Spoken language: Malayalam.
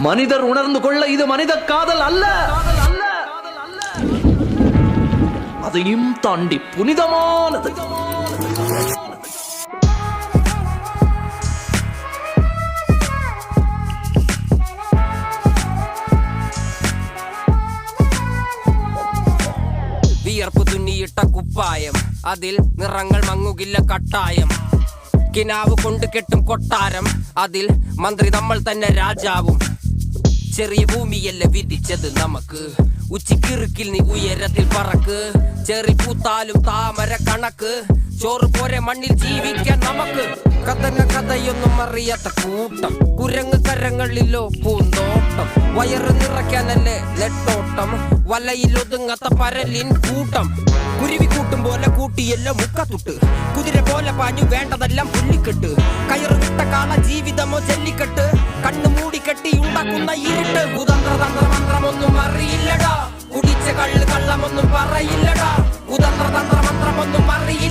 மனிதர் உணர்ந்து கொள்ள இது மனித காதல் அல்ல, அதையும் தாண்டி புனிதமானது. വിയർപ്പ് തുന്നിയിട്ട കുപ്പായം, അതിൽ നിറങ്ങൾ മങ്ങുകില്ല കട്ടായം. കിനാവ് കൊണ്ട് കെട്ടും കൊട്ടാരം, അതിൽ മന്ത്രി നമ്മൾ തന്നെ രാജാവും. ചെറിയ ഭൂമിയല്ല വിധിച്ചത് നമുക്ക്, ഉച്ചിക്കിറുക്കിൽ നീ ഉയരത്തിൽ പറക്ക്. ചെറി പൂത്താലും താമര കണക്ക്, ചോറ് പോരെ മണ്ണിൽ ജീവിക്കാൻ നമുക്ക്. കഥയൊന്നും അറിയാത്ത കൂട്ടം, കുരങ്ങ് കരങ്ങളിലോ പൂന്തോട്ടം. വയറ് നിറയ്ക്കാനല്ലേ നെട്ടോട്ടം, വലയിൽ ഒതുങ്ങാത്ത പരലിൻ കൂട്ടം. കുരുവി കൂട്ടും പോലെ കൂട്ടിയല്ലോ മുക്കത്തുട്ട്, കുതിര പോലെ പാഞ്ഞു വേണ്ടതെല്ലാം പുള്ളിക്കെട്ട്. കയറ് വിട്ട കാള ജീവിതമോ ജല്ലിക്കെട്ട്, കണ്ണു മൂടിക്കെട്ടി ഉണ്ടാക്കുന്ന ഇരുട്ട്. കുതന്ത്രതന്ത്രമന്ത്രമൊന്നും അറിയില്ലടാ, കുടിച്ച കള്ള് കള്ളമൊന്നും പറയില്ലടാ. കുതന്ത്രതന്ത്രമന്ത്രമൊന്നും അറിയില്ല.